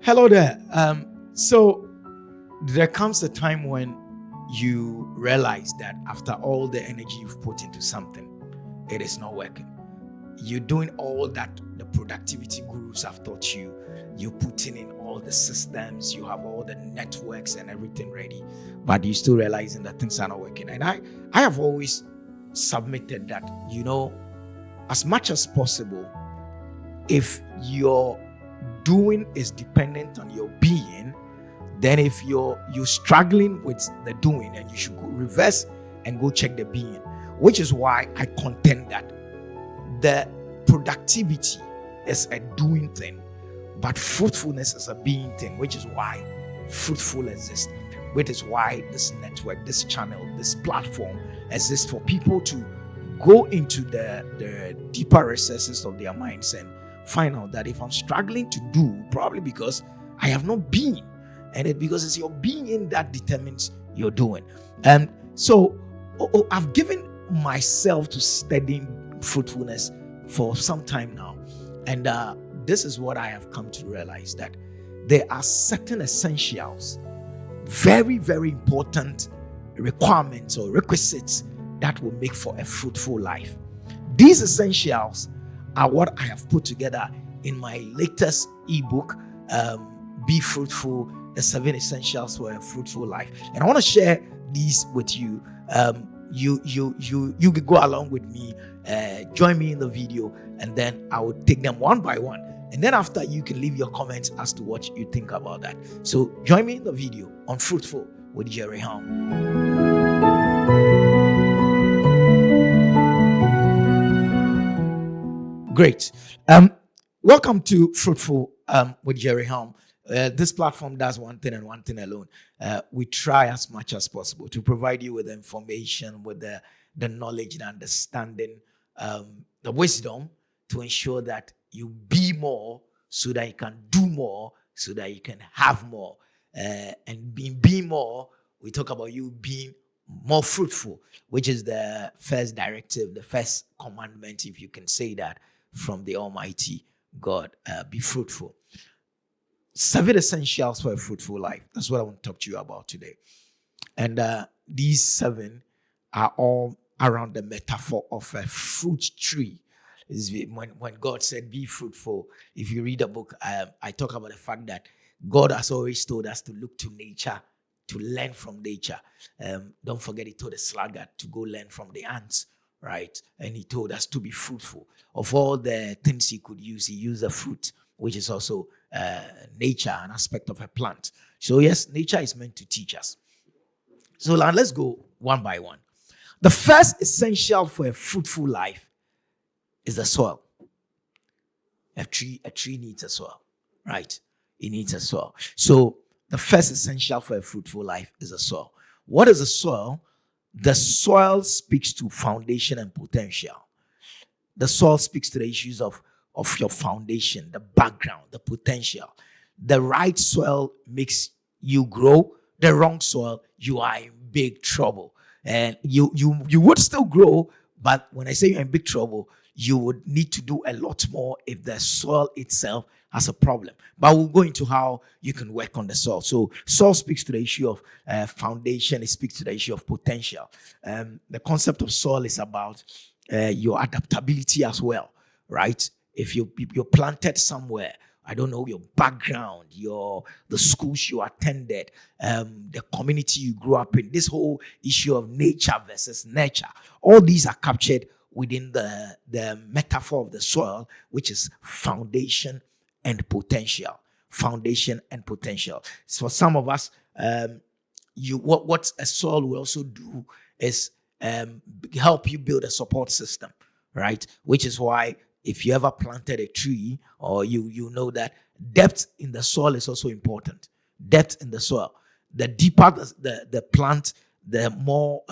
Hello there. So there comes a time when you realize that after all the energy you've put into something, it is not working. You're doing all that the productivity gurus have taught you. You're putting in all the systems, you have all the networks and everything ready, but you're still realizing that things are not working. And I have always submitted that, as much as possible, if your doing is dependent on your being, then if you're struggling with the doing, then you should go reverse and go check the being. Which is why I contend that the productivity is a doing thing, but fruitfulness is a being thing, which is why fruitful exists, which is why this network, this channel, this platform exists for people to go into the deeper recesses of their minds and find out that if I'm struggling to do, probably because I have not been, and it because it's your being that determines your doing. And so I've given myself to studying fruitfulness for some time now, and this is what I have come to realize, that there are certain essentials, very, very important requirements or requisites that will make for a fruitful life. These essentials are what I have put together in my latest ebook, Be Fruitful, the 7 Essentials for a Fruitful Life. And I want to share these with you. You can go along with me, join me in the video, and then I will take them one by one. And then after, you can leave your comments as to what you think about that. So join me in the video on Fruitful with Jerry Halm. Great. Welcome to Fruitful with Jerry Halm. This platform does one thing and one thing alone. We try as much as possible to provide you with information, with the knowledge, the understanding, the wisdom to ensure that you be more so that you can do more, so that you can have more. And being more, we talk about you being more fruitful, which is the first directive, the first commandment, if you can say that, from the Almighty God. Be fruitful. 7 essentials for a fruitful life. That's what I want to talk to you about today. And these 7 are all around the metaphor of a fruit tree. When God said, be fruitful, if you read the book, I talk about the fact that God has always told us to look to nature, to learn from nature. Don't forget, he told the sluggard to go learn from the ants, right? And he told us to be fruitful. Of all the things he could use, he used the fruit, which is also nature, an aspect of a plant. So yes, nature is meant to teach us. So now let's go one by one. The first essential for a fruitful life is the soil. A tree needs a soil, right? It needs a soil. So the first essential for a fruitful life is a soil. What is a soil? The soil speaks to foundation and potential. The soil speaks to the issues of your foundation, the background, the potential. The right soil makes you grow. The wrong soil, you are in big trouble. And you would still grow, but when I say you're in big trouble, you would need to do a lot more if the soil itself has a problem. But we'll go into how you can work on the soil. So soil speaks to the issue of foundation. It speaks to the issue of potential. The concept of soil is about your adaptability as well, right? If you're planted somewhere, I don't know, your background, the schools you attended, the community you grew up in, this whole issue of nature versus nurture, all these are captured within the metaphor of the soil, which is foundation and potential. Foundation and potential. So for some of us, what a soil will also do is help you build a support system, right? Which is why if you ever planted a tree, or you know that depth in the soil is also important. Depth in the soil. The deeper the plant, the more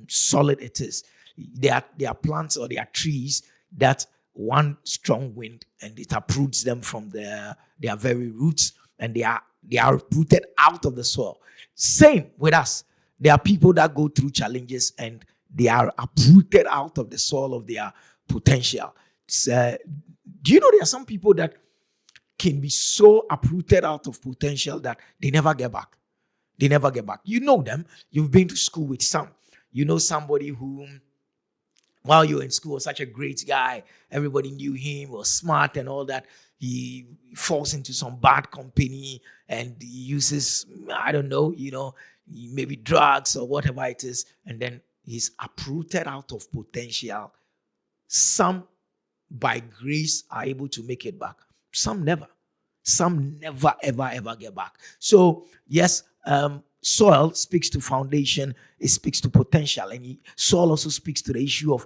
solid it is. There are plants or there are trees that one strong wind and it uproots them from their very roots, and they are rooted out of the soil. Same with us. There are people that go through challenges and they are uprooted out of the soil of their potential. Do you know there are some people that can be so uprooted out of potential that they never get back. They never get back. You know them. You've been to school with some. You know somebody who, while you were in school, was such a great guy. Everybody knew him, was smart and all that. He falls into some bad company and he uses, I don't know, maybe drugs or whatever it is. And then he's uprooted out of potential. Some, by grace, are able to make it back. Some never. Some never, ever, ever get back. So, yes, soil speaks to foundation, it speaks to potential, and soil also speaks to the issue of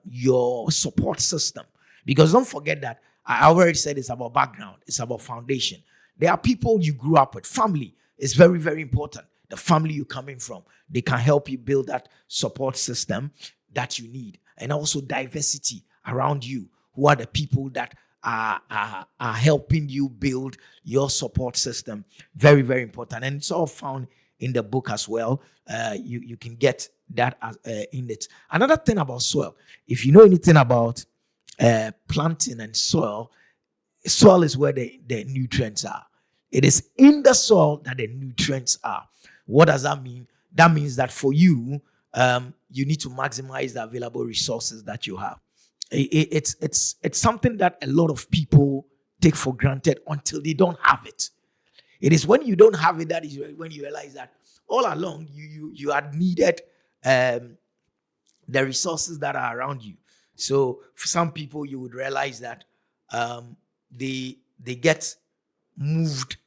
your support system. Because don't forget that I already said it's about background, it's about foundation. There are people you grew up with. Family is very, very important. The family you're coming from, they can help you build that support system that you need. And also diversity around you. Who are the people that are helping you build your support system? Very, very important. And it's all found in the book as well. You can get that in it. Another thing about soil, if you know anything about planting and soil is where the nutrients are. It is in the soil that the nutrients are. What does that mean? That means that for you, you need to maximize the available resources that you have. It's something that a lot of people take for granted until they don't have it. It is when you don't have it that is when you realize that all along you had needed the resources that are around you. So for some people, you would realize that they get moved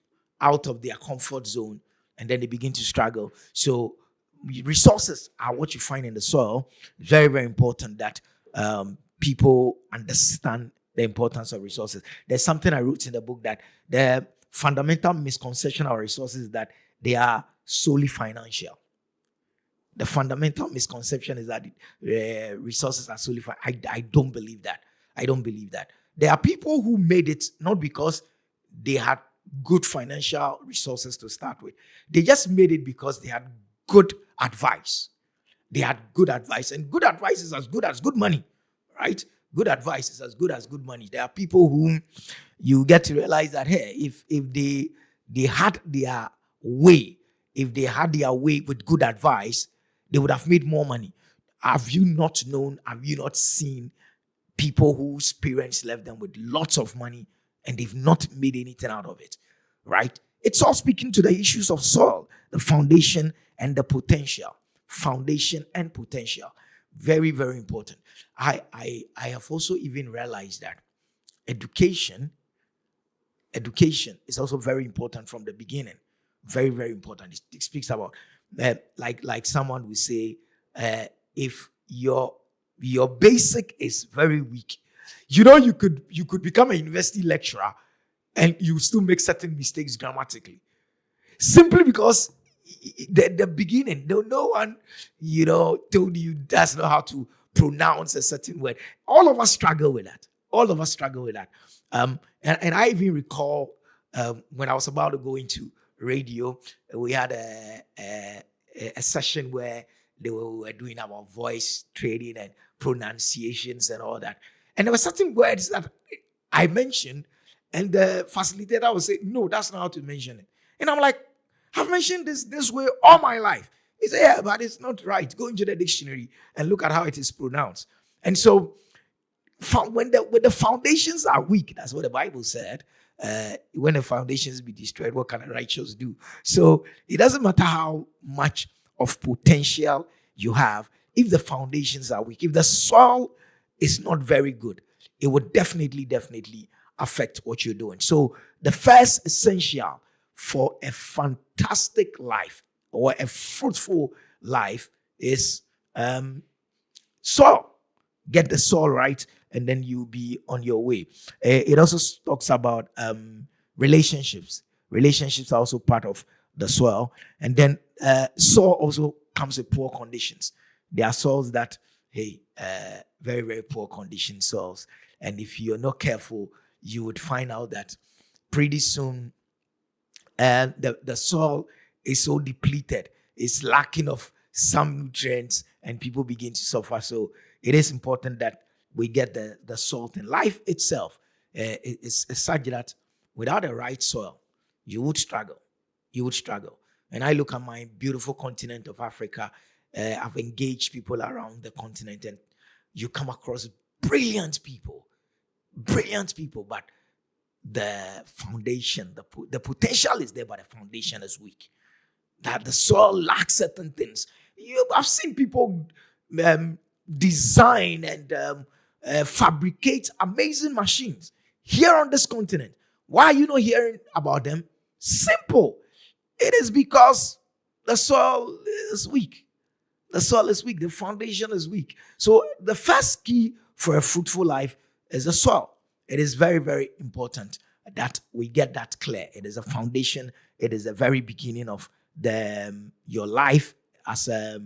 out of their comfort zone and then they begin to struggle. So resources are what you find in the soil. Very, very important that people understand the importance of resources. There's something I wrote in the book that the fundamental misconception of resources is that they are solely financial. The fundamental misconception is that resources are solely financial. I don't believe that. I don't believe that. There are people who made it not because they had good financial resources to start with. They just made it because they had good advice. They had good advice, and good advice is as good as good money, right? Good advice is as good as good money. There are people whom you get to realize that, hey, if they had their way, if they had their way with good advice, they would have made more money. Have you not known, have you not seen people whose parents left them with lots of money and they've not made anything out of it, right? It's all speaking to the issues of soil, the foundation and the potential. Foundation and potential. Very, very important. I have also even realized that education is also very important from the beginning. Very, very important. It speaks about like someone will say, if your basic is very weak, you could become a university lecturer and you still make certain mistakes grammatically, simply because the beginning, no one told you that's not how to pronounce a certain word. All of us struggle with that. And I even recall when I was about to go into radio, we had a session where they were doing our voice training and pronunciations and all that. And there were certain words that I mentioned, and the facilitator would say, no, that's not how to mention it. And I'm like, I've mentioned this way all my life. He said, yeah, but it's not right. Go into the dictionary and look at how it is pronounced. And so when the foundations are weak, that's what the Bible said. When the foundations be destroyed, what can a righteous do? So it doesn't matter how much of potential you have. If the foundations are weak, if the soil is not very good, it would definitely affect what you're doing. So the first essential for a fantastic life or a fruitful life is soil. Get the soil right, and then you'll be on your way. It also talks about relationships. Relationships are also part of the soil. And then soil also comes with poor conditions. There are soils that, very, very poor condition soils. And if you're not careful, you would find out that pretty soon the soil is so depleted, it's lacking of some nutrients, and people begin to suffer. So it is important that we get the salt in life itself. It's such that Without the right soil, you would struggle. You would struggle. And I look at my beautiful continent of Africa. I've engaged people around the continent, and you come across brilliant people, but the foundation, the potential is there, but the foundation is weak. That the soil lacks certain things. I've seen people design and fabricate amazing machines here on this continent. Why are you not hearing about them? Simple. It is because the soil is weak. The soil is weak. The foundation is weak. So the first key for a fruitful life is the soil. It is very, very important that we get that clear. It is a foundation. It is the very beginning of your life as a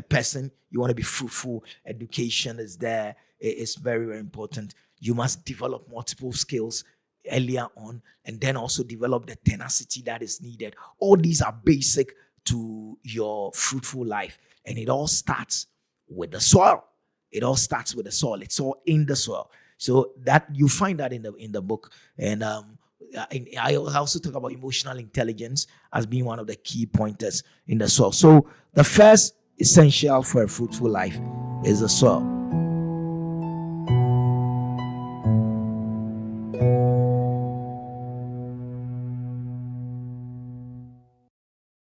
person. You want to be fruitful. Education is there. It's very, very important. You must develop multiple skills earlier on, and then also develop the tenacity that is needed. All these are basic to your fruitful life, and it all starts with the soil. It all starts with the soil. It's all in the soil. So that you find that in the book. And I also talk about emotional intelligence as being one of the key pointers in the soil. So the first essential for a fruitful life is the soil.